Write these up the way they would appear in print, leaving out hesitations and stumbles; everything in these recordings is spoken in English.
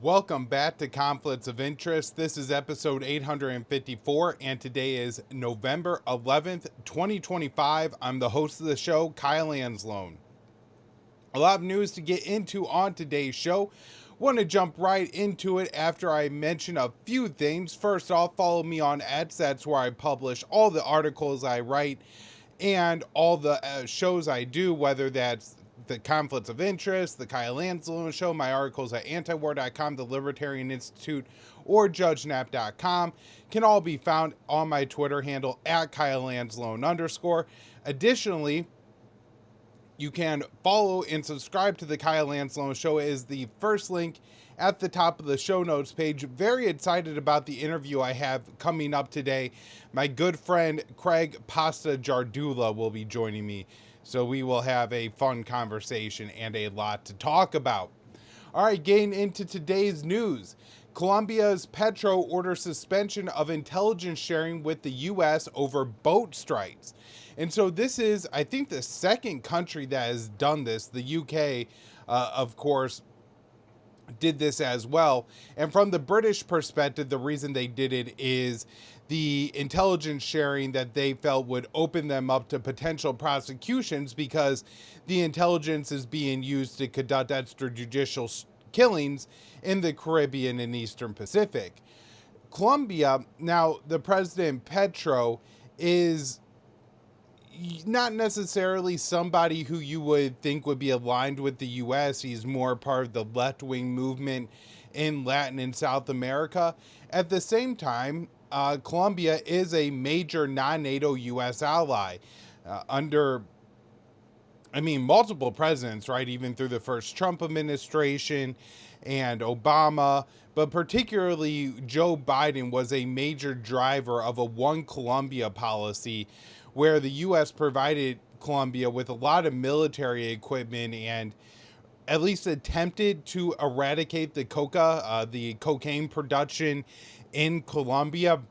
Welcome back to Conflicts of Interest. This is episode 854, and today is November 11th, 2025. I'm the host of the show, Kyle Anzalone. A lot of news to get into on today's show. Want to jump right into it after I mention a few things. First off, follow me on X. That's where I publish all the articles I write and all the shows I do, whether that's the Conflicts of Interest, the Kyle Anzalone Show, my articles at antiwar.com, the Libertarian Institute, or judgenap.com can all be found on my Twitter handle at Kyle Anzalone_. Additionally, you can follow and subscribe to the Kyle Anzalone Show is the first link at the top of the show notes page. Very excited about the interview I have coming up today. My good friend Craig Pasta Jardula will be joining me, so we will have a fun conversation and a lot to talk about. All right, getting into today's news. Colombia's Petro orders suspension of intelligence sharing with the U.S. over boat strikes. And so this is, I think, the second country that has done this. The UK, of course, did this as well. And from the British perspective, the reason they did it is the intelligence sharing that they felt would open them up to potential prosecutions because the intelligence is being used to conduct extrajudicial killings in the Caribbean and Eastern Pacific. Colombia, now the President Petro is not necessarily somebody who you would think would be aligned with the U.S. He's more part of the left-wing movement in Latin and South America. At the same time, Colombia is a major non-NATO U.S. ally under multiple presidents, right? Even through the first Trump administration and Obama, but particularly Joe Biden was a major driver of a One Colombia policy where the U.S. provided Colombia with a lot of military equipment and at least attempted to eradicate the the cocaine production in Colombia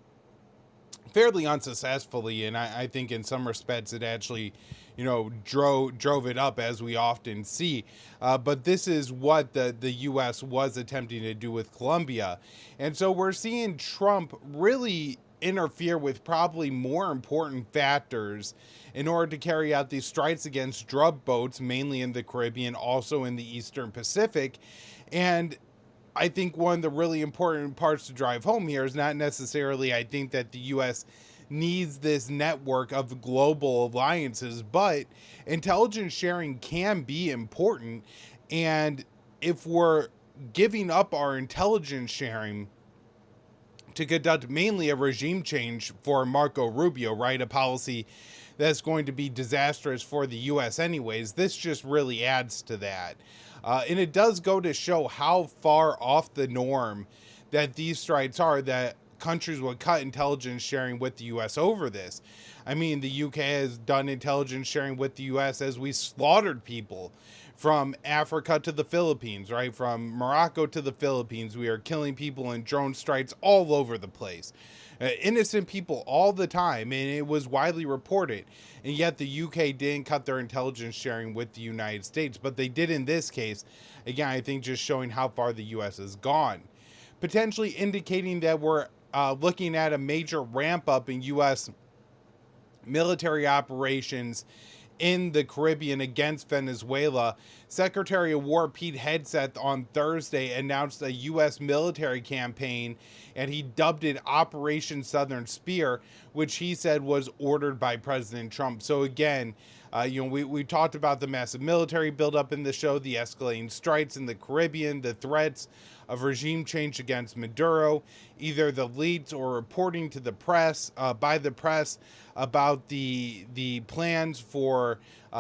fairly unsuccessfully. And I think in some respects it actually, drove it up, as we often see. But this is what the U.S. was attempting to do with Colombia. And so we're seeing Trump really interfere with probably more important factors in order to carry out these strikes against drug boats, mainly in the Caribbean, also in the Eastern Pacific. And I think one of the really important parts to drive home here is not necessarily, I think, that the U.S. needs this network of global alliances, but intelligence sharing can be important. And if we're giving up our intelligence sharing to conduct mainly a regime change for Marco Rubio, right? A policy that's going to be disastrous for the U.S. anyways. This just really adds to that. And it does go to show how far off the norm that these strikes are, that countries would cut intelligence sharing with the U.S. over this. I mean, the UK has done intelligence sharing with the U.S. as we slaughtered people from Africa to the Philippines, right? From Morocco to the Philippines, we are killing people in drone strikes all over the place. Innocent people all the time, and it was widely reported. And yet the UK didn't cut their intelligence sharing with the United States, but they did in this case. Again, I think just showing how far the US has gone. Potentially indicating that we're looking at a major ramp up in US military operations in the Caribbean against Venezuela. Secretary of War Pete Hegseth on Thursday announced a U.S. military campaign, and he dubbed it Operation Southern Spear, which he said was ordered by President Trump. So again, we talked about the massive military buildup in the show, the escalating strikes in the Caribbean, the threats of regime change against Maduro, either the leaks or reporting to the press, by the press, about the plans for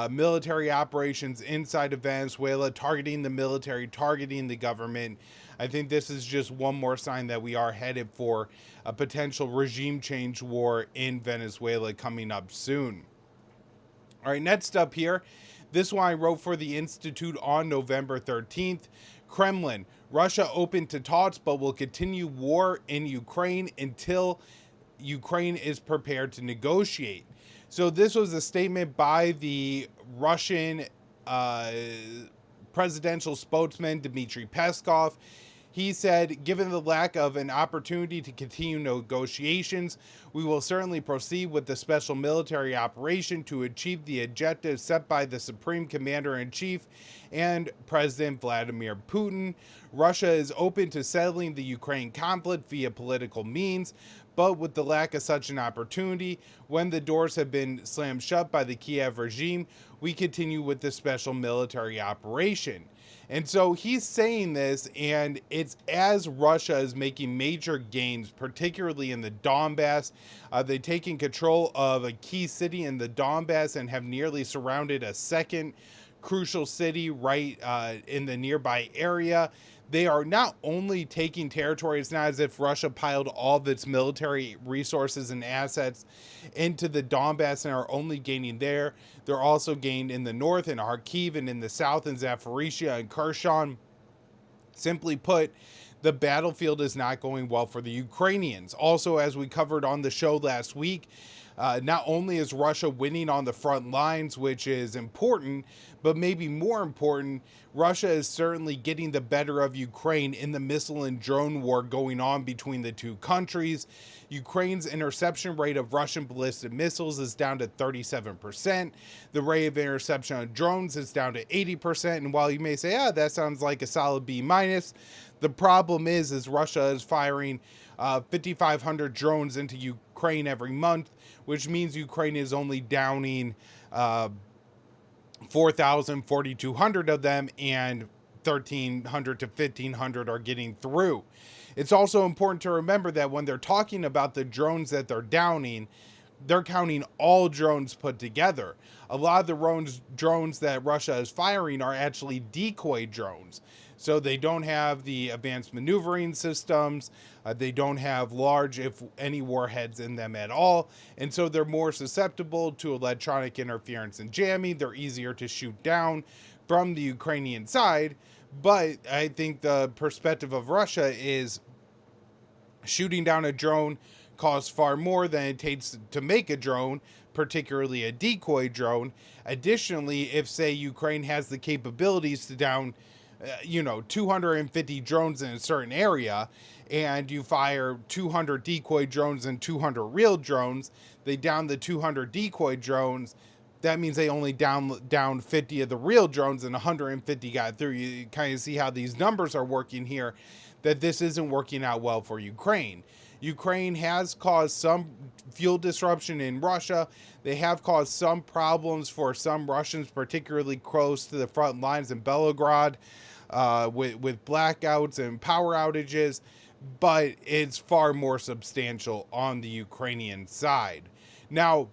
military operations inside of Venezuela, targeting the military, targeting the government. I think this is just one more sign that we are headed for a potential regime change war in Venezuela coming up soon. All right, next up here, this one I wrote for the Institute on November 13th. Kremlin, Russia open to talks but will continue war in Ukraine until Ukraine is prepared to negotiate. So this was a statement by the Russian presidential spokesman Dmitry Peskov. He said, given the lack of an opportunity to continue negotiations, we will certainly proceed with the special military operation to achieve the objectives set by the Supreme Commander-in-Chief and President Vladimir Putin. Russia is open to settling the Ukraine conflict via political means, but with the lack of such an opportunity, when the doors have been slammed shut by the Kiev regime, we continue with the special military operation. And so he's saying this, and it's as Russia is making major gains, particularly in the Donbass. They've taken control of a key city in the Donbass and have nearly surrounded a second crucial city right in the nearby area. They are not only taking territory, it's not as if Russia piled all of its military resources and assets into the Donbass and are only gaining there. They're also gained in the north in Kharkiv and in the south in Zaporizhia and Kherson. Simply put, the battlefield is not going well for the Ukrainians. Also, as we covered on the show last week, not only is Russia winning on the front lines, which is important, but maybe more important, Russia is certainly getting the better of Ukraine in the missile and drone war going on between the two countries. Ukraine's interception rate of Russian ballistic missiles is down to 37%. The rate of interception on drones is down to 80%. And while you may say, that sounds like a solid B minus, the problem is Russia is firing 5,500 drones into Ukraine every month, which means Ukraine is only downing 4,200 of them, and 1,300 to 1,500 are getting through. It's also important to remember that when they're talking about the drones that they're downing, they're counting all drones put together. A lot of the drones that Russia is firing are actually decoy drones. So they don't have the advanced maneuvering systems. They don't have large, if any, warheads in them at all. And so they're more susceptible to electronic interference and jamming. They're easier to shoot down from the Ukrainian side. But I think the perspective of Russia is shooting down a drone costs far more than it takes to make a drone, particularly a decoy drone. Additionally, if, say, Ukraine has the capabilities to down 250 drones in a certain area, and you fire 200 decoy drones and 200 real drones, they down the 200 decoy drones. That means they only down 50 of the real drones and 150 got through. You kind of see how these numbers are working here, that this isn't working out well for Ukraine. Ukraine has caused some fuel disruption in Russia. They have caused some problems for some Russians, particularly close to the front lines in Belgorod, with blackouts and power outages, but it's far more substantial on the Ukrainian side. Now,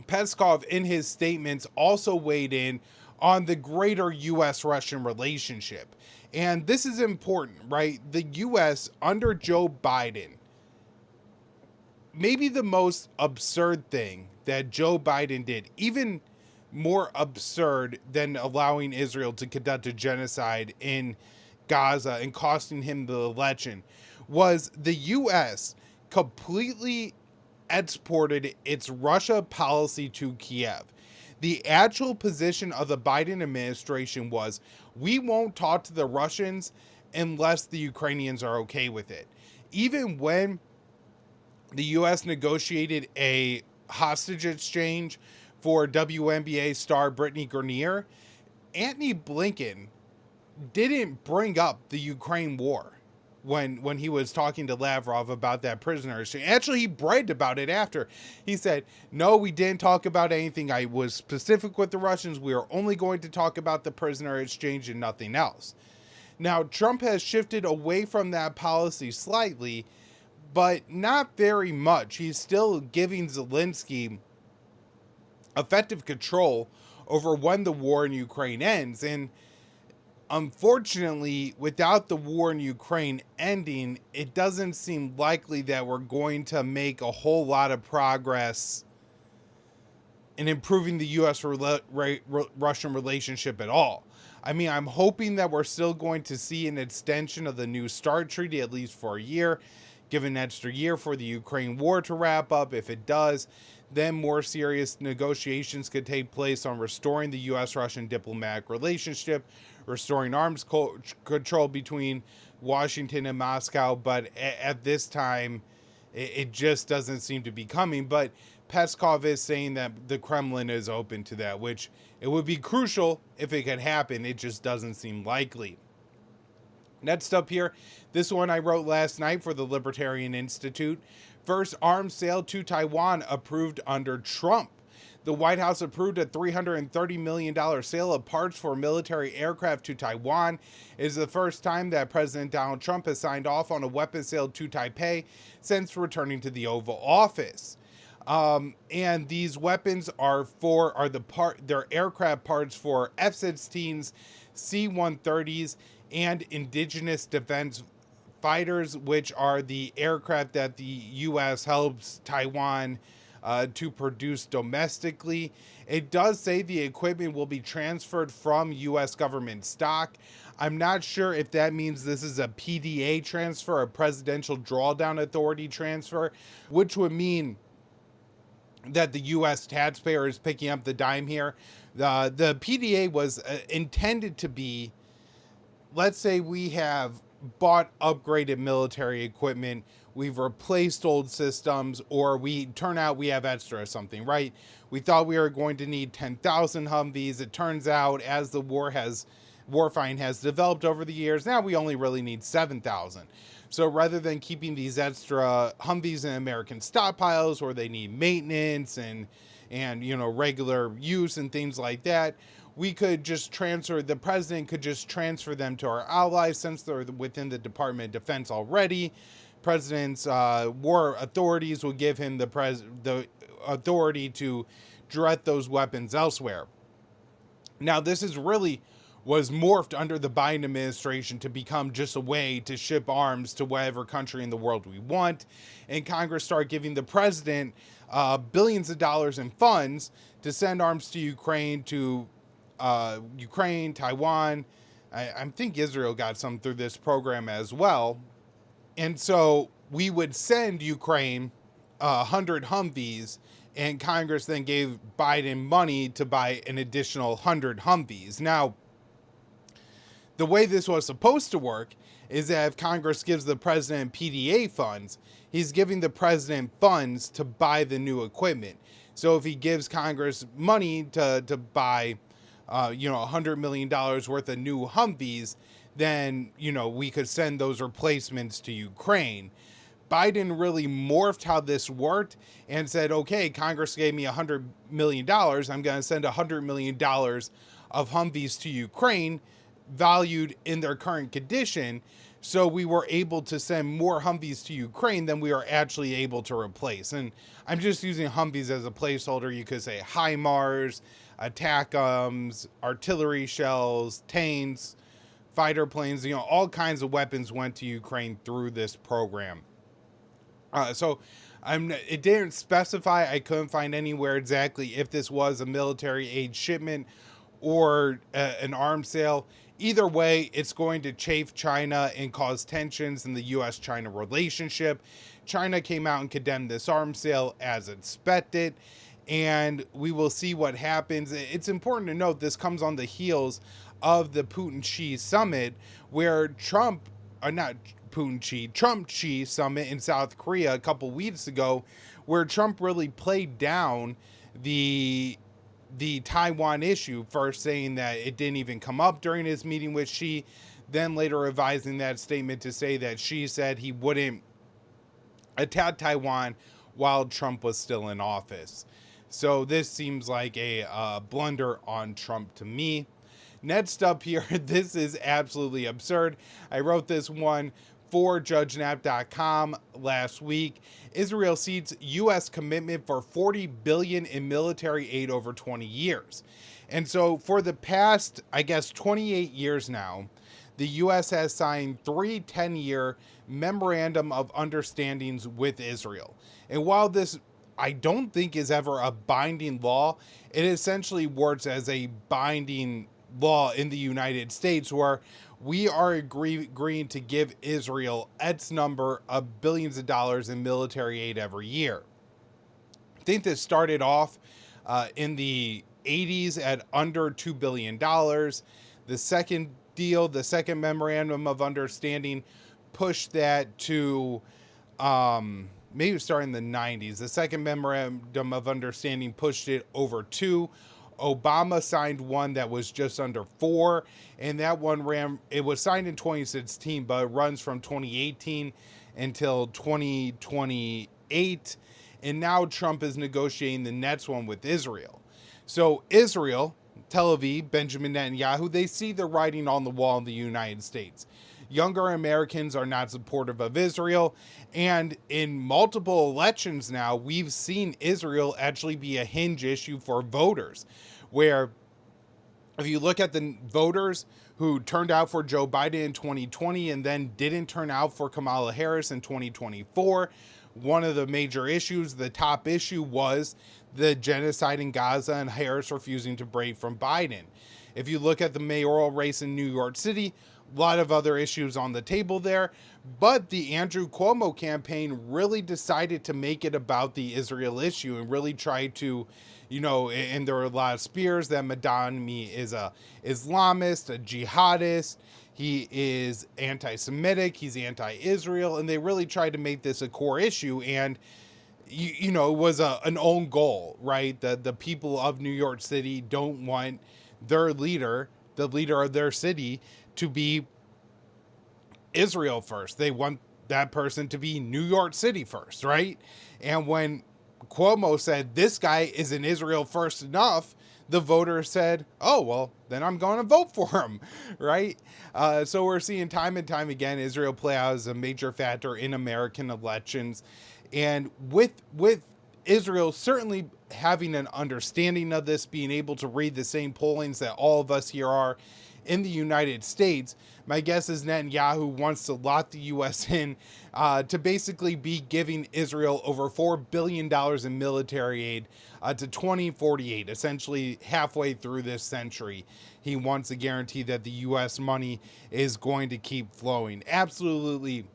Peskov, in his statements, also weighed in on the greater U.S.-Russian relationship. And this is important, right? The U.S. under Joe Biden, maybe the most absurd thing that Joe Biden did, even more absurd than allowing Israel to conduct a genocide in Gaza and costing him the election, was the U.S. completely exported its Russia policy to Kiev. The actual position of the Biden administration was, we won't talk to the Russians unless the Ukrainians are okay with it. Even when the U.S. negotiated a hostage exchange for WNBA star Brittany Grenier, Antony Blinken didn't bring up the Ukraine war when he was talking to Lavrov about that prisoner exchange. Actually, he bragged about it after. He said, no, we didn't talk about anything. I was specific with the Russians. We are only going to talk about the prisoner exchange and nothing else. Now, Trump has shifted away from that policy slightly, but not very much. He's still giving Zelensky effective control over when the war in Ukraine ends. And unfortunately, without the war in Ukraine ending, it doesn't seem likely that we're going to make a whole lot of progress in improving the U.S.-Russian relationship at all. I mean, I'm hoping that we're still going to see an extension of the New START treaty, at least for a year, give an extra year for the Ukraine war to wrap up. If it does, then more serious negotiations could take place on restoring the U.S.-Russian diplomatic relationship, restoring arms control between Washington and Moscow. But at this time, it just doesn't seem to be coming. But Peskov is saying that the Kremlin is open to that, which it would be crucial if it could happen. It just doesn't seem likely. Next up here, this one I wrote last night for the Libertarian Institute. First arms sale to Taiwan approved under Trump. The White House approved a $330 million sale of parts for military aircraft to Taiwan. It is the first time that President Donald Trump has signed off on a weapons sale to Taipei since returning to the Oval Office. And these weapons they're aircraft parts for F-16s, C-130s, and indigenous defense fighters, which are the aircraft that the U.S. helps Taiwan to produce domestically. It does say the equipment will be transferred from U.S. government stock. I'm not sure if that means this is a PDA transfer, a Presidential Drawdown Authority transfer, which would mean that the U.S. taxpayer is picking up the dime here. The PDA was intended to be, let's say we have bought upgraded military equipment, we've replaced old systems, or we turn out we have extra or something, right? We thought we were going to need 10,000 Humvees. It turns out, as the warfighting has developed over the years, now we only really need 7,000. So rather than keeping these extra Humvees in American stockpiles where they need maintenance and regular use and things like that, we could just the president could just transfer them to our allies since they're within the Department of Defense already. President's war authorities will give him the authority to direct those weapons elsewhere. Now, this was morphed under the Biden administration to become just a way to ship arms to whatever country in the world we want. And Congress started giving the president billions of dollars in funds to send arms to Ukraine, Taiwan. I think Israel got some through this program as well. And so we would send Ukraine 100 Humvees, and Congress then gave Biden money to buy an additional 100 Humvees. Now, the way this was supposed to work is that if Congress gives the president PDA funds, he's giving the president funds to buy the new equipment. So if he gives Congress money to buy, $100 million worth of new Humvees, then, we could send those replacements to Ukraine. Biden really morphed how this worked and said, okay, Congress gave me $100 million. I'm going to send $100 million of Humvees to Ukraine, valued in their current condition. So we were able to send more Humvees to Ukraine than we are actually able to replace. And I'm just using Humvees as a placeholder. You could say HIMARS, ATACMS, artillery shells, tanks, fighter planes, all kinds of weapons went to Ukraine through this program. It didn't specify. I couldn't find anywhere exactly if this was a military aid shipment or an arms sale. Either way, it's going to chafe China and cause tensions in the U.S.-China relationship. China came out and condemned this arms sale as expected, and we will see what happens. It's important to note this comes on the heels of the Putin-Xi summit, where Trump-Xi summit in South Korea a couple weeks ago, where Trump really played down the Taiwan issue, first saying that it didn't even come up during his meeting with Xi, then later revising that statement to say that Xi said he wouldn't attack Taiwan while Trump was still in office. So this seems like a blunder on Trump to me. Next up here, this is absolutely absurd. I wrote this one for JudgeNap.com last week. Israel cedes U.S. commitment for $40 billion in military aid over 20 years. And so for the past, 28 years now, the U.S. has signed 3 10-year memorandum of understandings with Israel. And while this I don't think is ever a binding law, it essentially works as a binding law in the United States, where we are agreeing to give Israel X number of billions of dollars in military aid every year. I think this started off in the 80s at under $2 billion. The second deal, the second memorandum of understanding, pushed that to maybe starting in the 90s. The second memorandum of understanding pushed it over 2. Obama signed one that was just under 4, and that one it was signed in 2016, but it runs from 2018 until 2028. And now Trump is negotiating the next one with Israel. So Israel, Tel Aviv, Benjamin Netanyahu, they see the writing on the wall in the United States. Younger Americans are not supportive of Israel, and in multiple elections now, we've seen Israel actually be a hinge issue for voters, where if you look at the voters who turned out for Joe Biden in 2020 and then didn't turn out for Kamala Harris in 2024, one of the major issues, the top issue, was the genocide in Gaza and Harris refusing to break from Biden. If you look at the mayoral race in New York City, a lot of other issues on the table there, but the Andrew Cuomo campaign really decided to make it about the Israel issue and really try to, and there were a lot of spears that Madani is a Islamist, a jihadist, he is anti-Semitic, he's anti-Israel, and they really tried to make this a core issue, and it was an own goal, right? The people of New York City don't want their leader, the leader of their city, to be Israel first. They want that person to be New York City first, right? And when Cuomo said this guy isn't Israel first enough, the voters said, oh, well, then I'm going to vote for him, right? So we're seeing time and time again Israel play out as a major factor in American elections. And with Israel certainly having an understanding of this, being able to read the same pollings that all of us here are in the United States, my guess is Netanyahu wants to lock the U.S. in to basically be giving Israel over $4 billion in military aid to 2048, essentially halfway through this century. He wants a guarantee that the U.S. money is going to keep flowing. Absolutely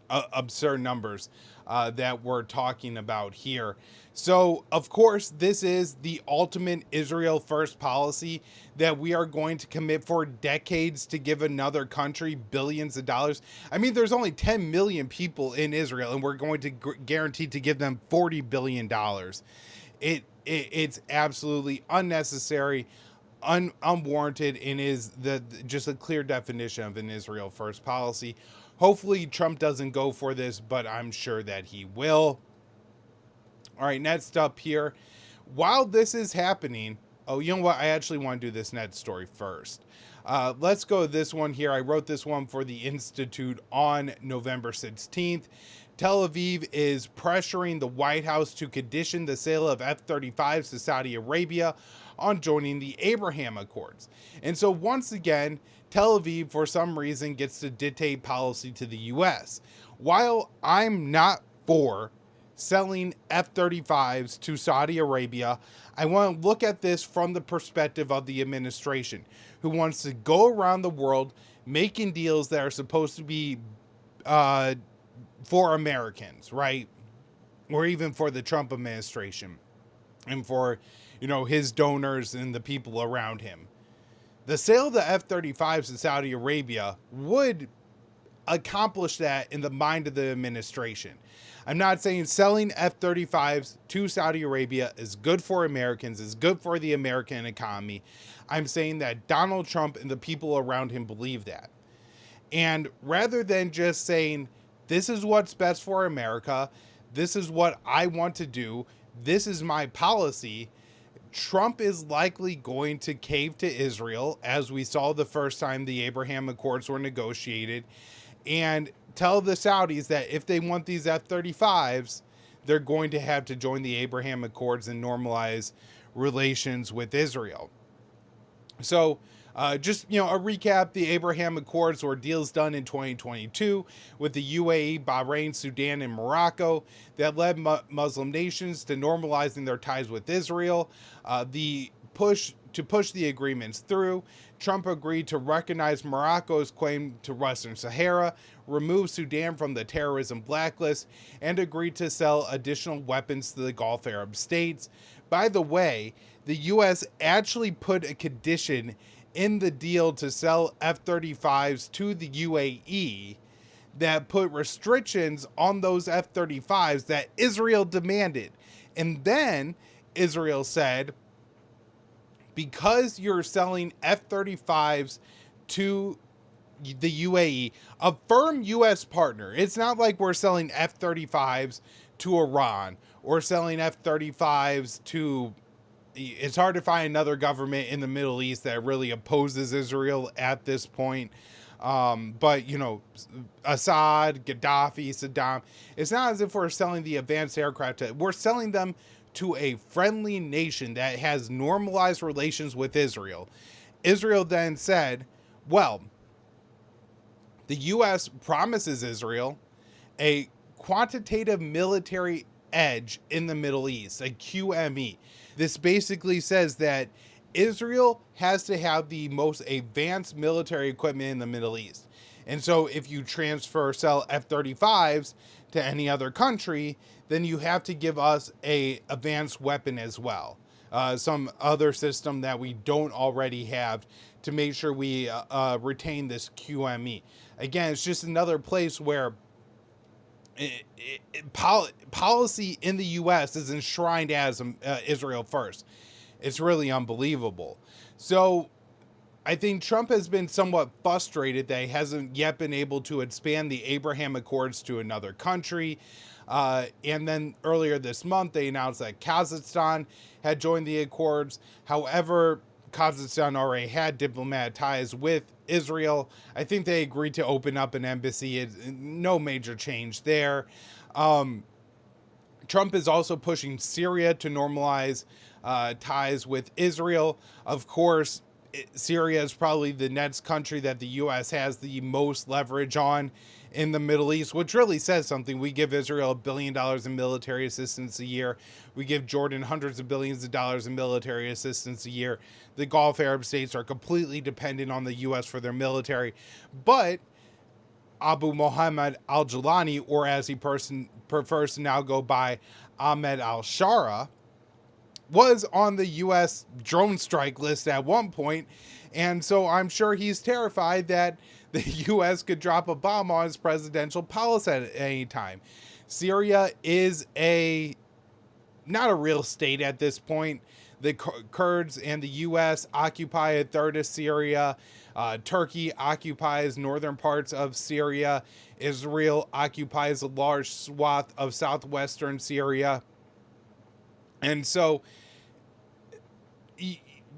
absurd numbers that we're talking about here. So, of course, this is the ultimate Israel first policy that we are going to commit for decades to give another country billions of dollars. I mean, there's only 10 million people in Israel, and we're going to guarantee to give them $40 billion. It's absolutely unnecessary, unwarranted, and is just a clear definition of an Israel first policy. Hopefully Trump doesn't go for this, but I'm sure that he will. All right, next up here. While this is happening, oh, you know what? I actually want to do this next story first. Let's go to this one here. I wrote this one for the Institute on November 16th. Tel Aviv is pressuring the White House to condition the sale of F-35s to Saudi Arabia on joining the Abraham Accords. And so once again, Tel Aviv, for some reason, gets to dictate policy to the U.S. While I'm not for selling F-35s to Saudi Arabia, I want to look at this from the perspective of the administration, who wants to go around the world making deals that are supposed to be for Americans, right? Or even for the Trump administration and for, his donors and the people around him. The sale of the F-35s to Saudi Arabia would accomplish that in the mind of the administration. I'm not saying selling F-35s to Saudi Arabia is good for Americans, is good for the American economy. I'm saying that Donald Trump and the people around him believe that. And rather than just saying, this is what's best for America, this is what I want to do, this is my policy, Trump is likely going to cave to Israel, as we saw the first time the Abraham Accords were negotiated, and tell the Saudis that if they want these F-35s, they're going to have to join the Abraham Accords and normalize relations with Israel. So, just, a recap, the Abraham Accords were deals done in 2022 with the UAE, Bahrain, Sudan, and Morocco that led Muslim nations to normalizing their ties with Israel. To push the agreements through, Trump agreed to recognize Morocco's claim to Western Sahara, remove Sudan from the terrorism blacklist, and agreed to sell additional weapons to the Gulf Arab states. By the way, the U.S. actually put a condition in the deal to sell F-35s to the UAE that put restrictions on those F-35s that Israel demanded. And then Israel said, because you're selling F-35s to the UAE, a firm U.S. partner. It's not like we're selling F-35s to Iran or selling F-35s to... It's hard to find another government in the Middle East that really opposes Israel at this point. But, you know, Assad, Gaddafi, Saddam, it's not as if we're selling the advanced aircraft. We're selling them to a friendly nation that has normalized relations with Israel. Israel then said, well, the U.S. promises Israel a quantitative military edge in the Middle East, a QME. This basically says that Israel has to have the most advanced military equipment in the Middle East. And so if you sell F-35s to any other country, then you have to give us a advanced weapon as well. Some other system that we don't already have to make sure we retain this QME. Again, it's just another place where policy in the U.S. is enshrined as Israel first. It's really unbelievable. So I think Trump has been somewhat frustrated that he hasn't yet been able to expand the Abraham Accords to another country. And then earlier this month, they announced that Kazakhstan had joined the Accords. However, Kazakhstan already had diplomatic ties with Israel. I think they agreed to open up an embassy. No major change there. Trump is also pushing Syria to normalize ties with Israel. Of course, Syria is probably the next country that the U.S. has the most leverage on in the Middle East, which really says something. We give Israel $1 billion in military assistance a year. We give Jordan hundreds of billions of dollars in military assistance a year. The Gulf Arab states are completely dependent on the U.S. for their military. But Abu Mohammed al-Jilani, or as he prefers to now go by, Ahmed al-Shara, was on the U.S. drone strike list at one point, and so I'm sure he's terrified that the U.S. could drop a bomb on his presidential palace at any time. Syria is not a real state at this point. The Kurds and the U.S. occupy a third of Syria. Turkey occupies northern parts of Syria. Israel occupies a large swath of southwestern Syria. And so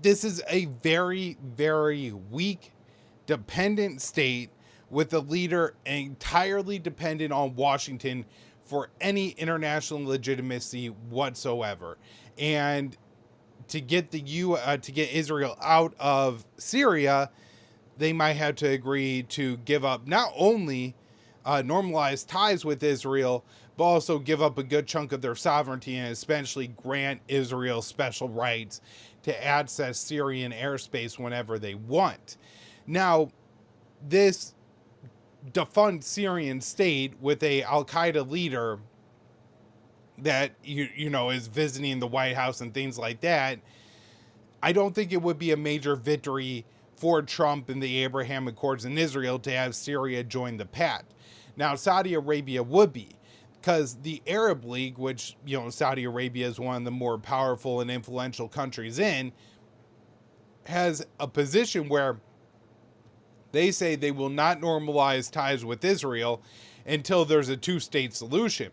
this is a very, very weak, dependent state with a leader entirely dependent on Washington for any international legitimacy whatsoever. And to get Israel out of Syria, they might have to agree to give up not only normalized ties with Israel, but also give up a good chunk of their sovereignty and especially grant Israel special rights to access Syrian airspace whenever they want. Now, this defunct Syrian state with a Al-Qaeda leader that is visiting the White House and things like that, I don't think it would be a major victory for Trump and the Abraham Accords in Israel to have Syria join the pact. Now, Saudi Arabia would be, because the Arab League, which, Saudi Arabia is one of the more powerful and influential countries in, has a position where they say they will not normalize ties with Israel until there's a two-state solution.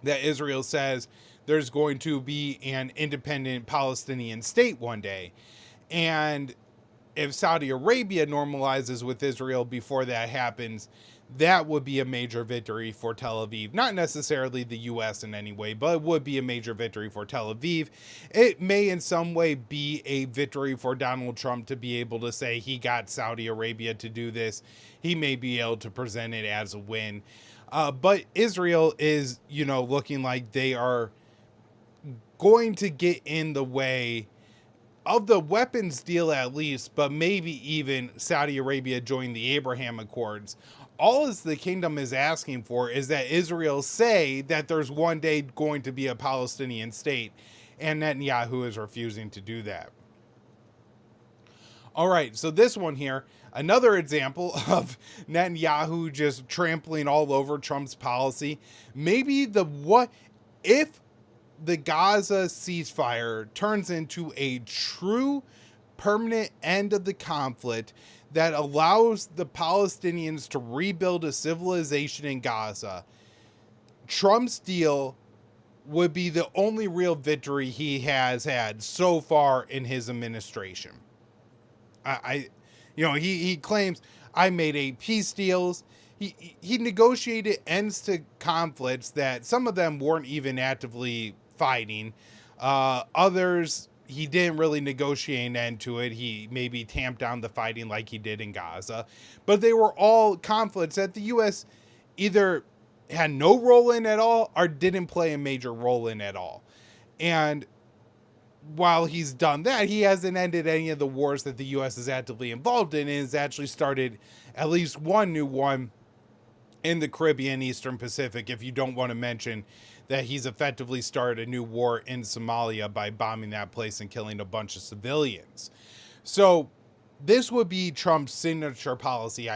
That Israel says there's going to be an independent Palestinian state one day. And if Saudi Arabia normalizes with Israel before that happens, that would be a major victory for Tel Aviv. Not necessarily the U.S. in any way, but it would be a major victory for Tel Aviv. It may in some way be a victory for Donald Trump to be able to say he got Saudi Arabia to do this. He may be able to present it as a win. But Israel is, looking like they are going to get in the way of the weapons deal at least, but maybe even Saudi Arabia join the Abraham Accords. All the kingdom is asking for is that Israel say that there's one day going to be a Palestinian state, and Netanyahu is refusing to do that. All right, so this one here, another example of Netanyahu just trampling all over Trump's policy. Maybe what if the Gaza ceasefire turns into a true permanent end of the conflict that allows the Palestinians to rebuild a civilization in Gaza, Trump's deal would be the only real victory he has had so far in his administration. He claims I made 8 peace deals. He negotiated ends to conflicts that some of them weren't even actively fighting. Others, he didn't really negotiate an end to it. He maybe tamped down the fighting like he did in Gaza. But they were all conflicts that the U.S. either had no role in at all or didn't play a major role in at all. And while he's done that, he hasn't ended any of the wars that the U.S. is actively involved in, and has actually started at least one new one in the Caribbean, Eastern Pacific, if you don't want to mention that he's effectively started a new war in Somalia by bombing that place and killing a bunch of civilians. So this would be Trump's signature policy.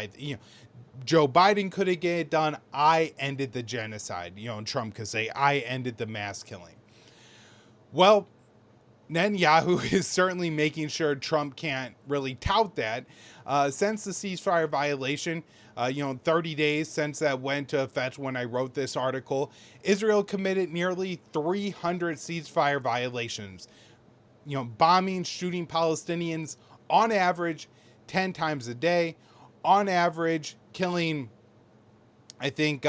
Joe Biden could get it done. I ended the genocide. And Trump could say, I ended the mass killing. Well, Netanyahu is certainly making sure Trump can't really tout that. Since the ceasefire violation, 30 days since that went to effect when I wrote this article, Israel committed nearly 300 ceasefire violations. Bombing, shooting Palestinians on average 10 times a day, on average killing, I think,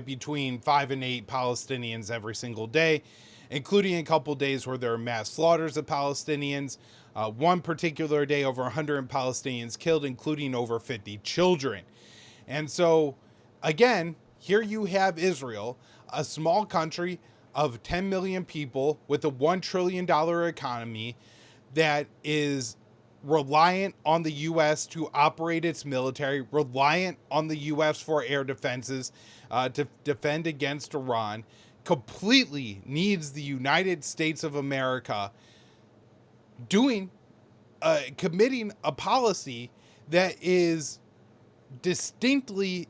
between 5 and 8 Palestinians every single day, including a couple days where there are mass slaughters of Palestinians. One particular day, over 100 Palestinians killed, including over 50 children. And so, again, here you have Israel, a small country of 10 million people with a $1 trillion economy that is reliant on the U.S. to operate its military, reliant on the U.S. for air defenses to defend against Iran, completely needs the United States of America committing a policy that is distinctly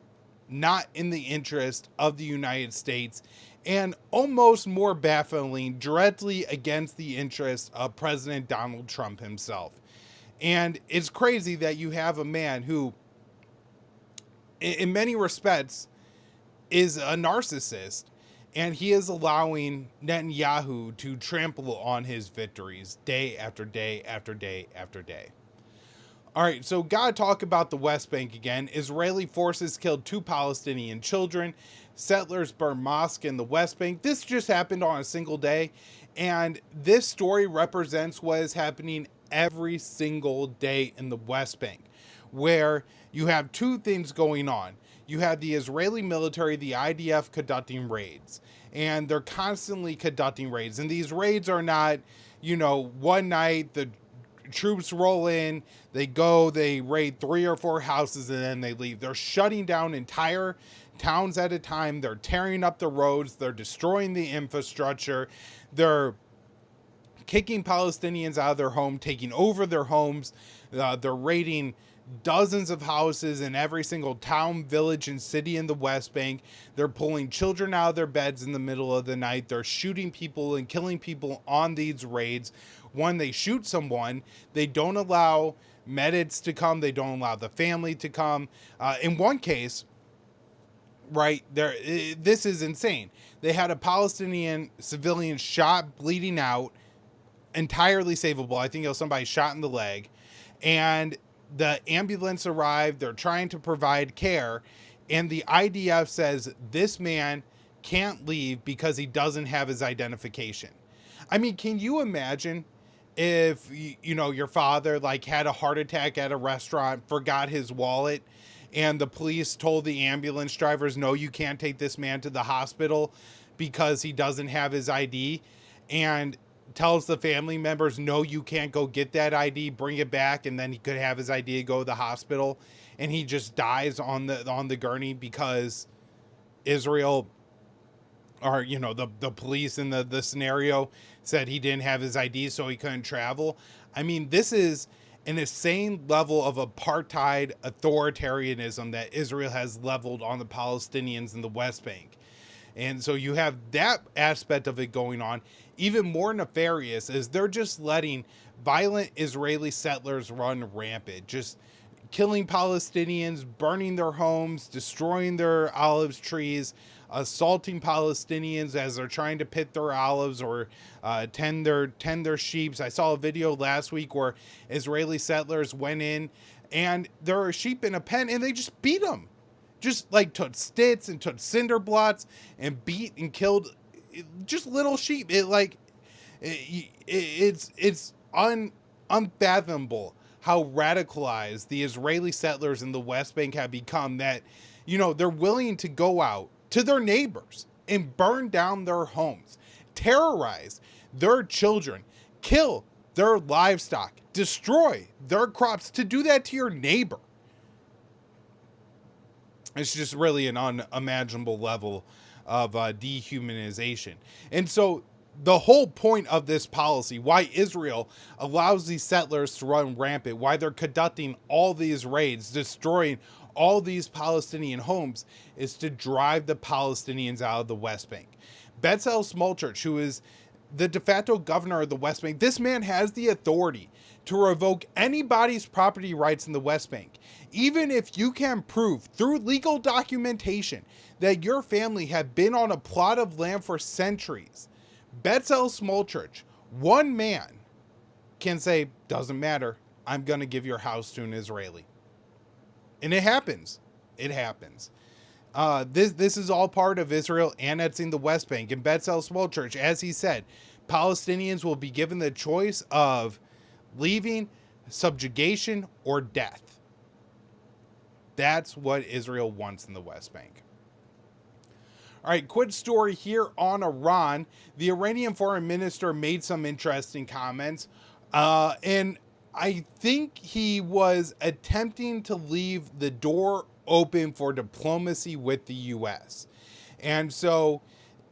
not in the interest of the United States, and almost more baffling, directly against the interest of President Donald Trump himself. And it's crazy that you have a man who, in many respects, is a narcissist, and he is allowing Netanyahu to trample on his victories day after day after day after day. All right, so gotta talk about the West Bank again. Israeli forces killed 2 Palestinian children. Settlers burned mosque in the West Bank. This just happened on a single day, and this story represents what is happening every single day in the West Bank, where you have 2 things going on. You have the Israeli military, the IDF, conducting raids, and they're constantly conducting raids. And these raids are not, one night the troops roll in, they raid 3 or 4 houses, and then they leave. They're shutting down entire towns at a time. They're tearing up the roads. They're destroying the infrastructure. They're kicking Palestinians out of their home, taking over their homes. They're raiding dozens of houses in every single town, village, and city in the West Bank. They're pulling children out of their beds in the middle of the night. They're shooting people and killing people on these raids. When they shoot someone, they don't allow medics to come. They don't allow the family to come. In one case, right there, this is insane. They had a Palestinian civilian shot, bleeding out, entirely savable. I think it was somebody shot in the leg, and the ambulance arrived. They're trying to provide care, and the IDF says this man can't leave because he doesn't have his identification. I mean, can you imagine if your father had a heart attack at a restaurant, forgot his wallet, and the police told the ambulance drivers, no, you can't take this man to the hospital because he doesn't have his ID, and tells the family members, no, you can't go get that ID, bring it back, and then he could have his ID, go to the hospital, and he just dies on the gurney because Israel, or the police in the scenario, said he didn't have his ID, so he couldn't travel. I mean, this is an insane level of apartheid authoritarianism that Israel has leveled on the Palestinians in the West Bank. And so you have that aspect of it going on. Even more nefarious is they're just letting violent Israeli settlers run rampant, just killing Palestinians, burning their homes, destroying their olive trees, assaulting Palestinians as they're trying to pit their olives or tend their sheep. I saw a video last week where Israeli settlers went in and there were sheep in a pen and they just beat them. Just like took sticks and took cinder blots and beat and killed just little sheep. It's unfathomable how radicalized the Israeli settlers in the West Bank have become, that, you know, they're willing to go out to their neighbors and burn down their homes, terrorize their children, kill their livestock, destroy their crops, to do that to your neighbor. It's just really an unimaginable level of dehumanization. And so the whole point of this policy, why Israel allows these settlers to run rampant, why they're conducting all these raids, destroying all these Palestinian homes, is to drive the Palestinians out of the West Bank. Bezalel Smotrich, who is the de facto governor of the West Bank, this man has the authority to revoke anybody's property rights in the West Bank. Even if you can prove through legal documentation that your family have been on a plot of land for centuries, Bezalel Smotrich, one man, can say, doesn't matter, I'm going to give your house to an Israeli. And it happens. It happens. This is all part of Israel annexing the West Bank. And Bezalel Smotrich, as he said, Palestinians will be given the choice of leaving, subjugation, or death. That's what Israel wants in the West Bank. All right, quick story here on Iran. The Iranian foreign minister made some interesting comments, and I think he was attempting to leave the door open for diplomacy with the U.S. And so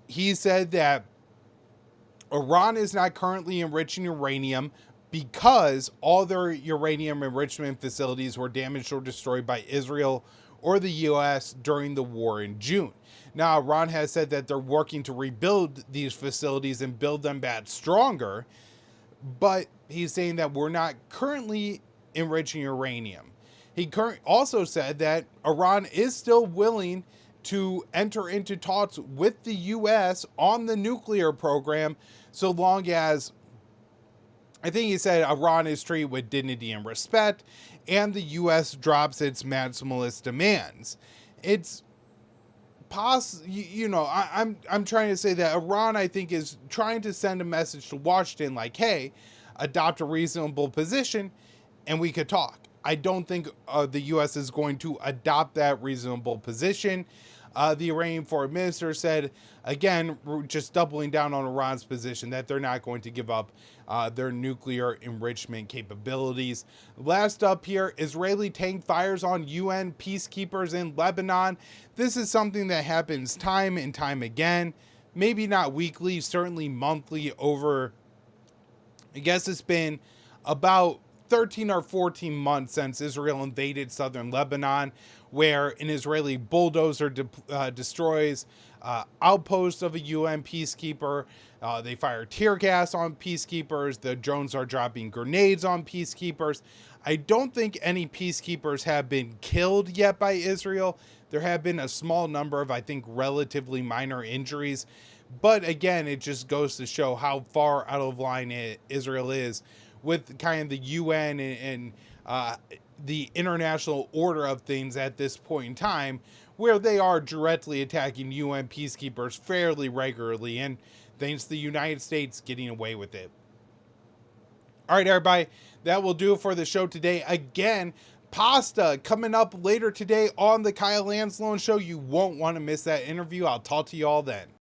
he said that Iran is not currently enriching uranium because all their uranium enrichment facilities were damaged or destroyed by Israel or the U.S. during the war in June. Now, Iran has said that they're working to rebuild these facilities and build them back stronger, but he's saying that we're not currently enriching uranium. He also said that Iran is still willing to enter into talks with the U.S. on the nuclear program, so long as, I think he said, Iran is treated with dignity and respect, and the U.S. drops its maximalist demands. It's I'm trying to say that Iran, I think, is trying to send a message to Washington like, hey, adopt a reasonable position and we could talk. I don't think the U.S. is going to adopt that reasonable position. The Iranian foreign minister said, again, just doubling down on Iran's position, that they're not going to give up their nuclear enrichment capabilities. Last up here, Israeli tank fires on UN peacekeepers in Lebanon. This is something that happens time and time again, maybe not weekly, certainly monthly over, I guess it's been about 13 or 14 months since Israel invaded southern Lebanon, where an Israeli bulldozer destroys outposts of a UN peacekeeper. They fire tear gas on peacekeepers. The drones are dropping grenades on peacekeepers. I don't think any peacekeepers have been killed yet by Israel. There have been a small number of, I think, relatively minor injuries. But again, it just goes to show how far out of line Israel is with kind of the UN and the international order of things at this point in time, where they are directly attacking UN peacekeepers fairly regularly, and thanks to the United States getting away with it. All right, everybody, that will do it for the show today. Again, pasta coming up later today on the Kyle Anzalone Show. You won't want to miss that interview. I'll talk to you all then.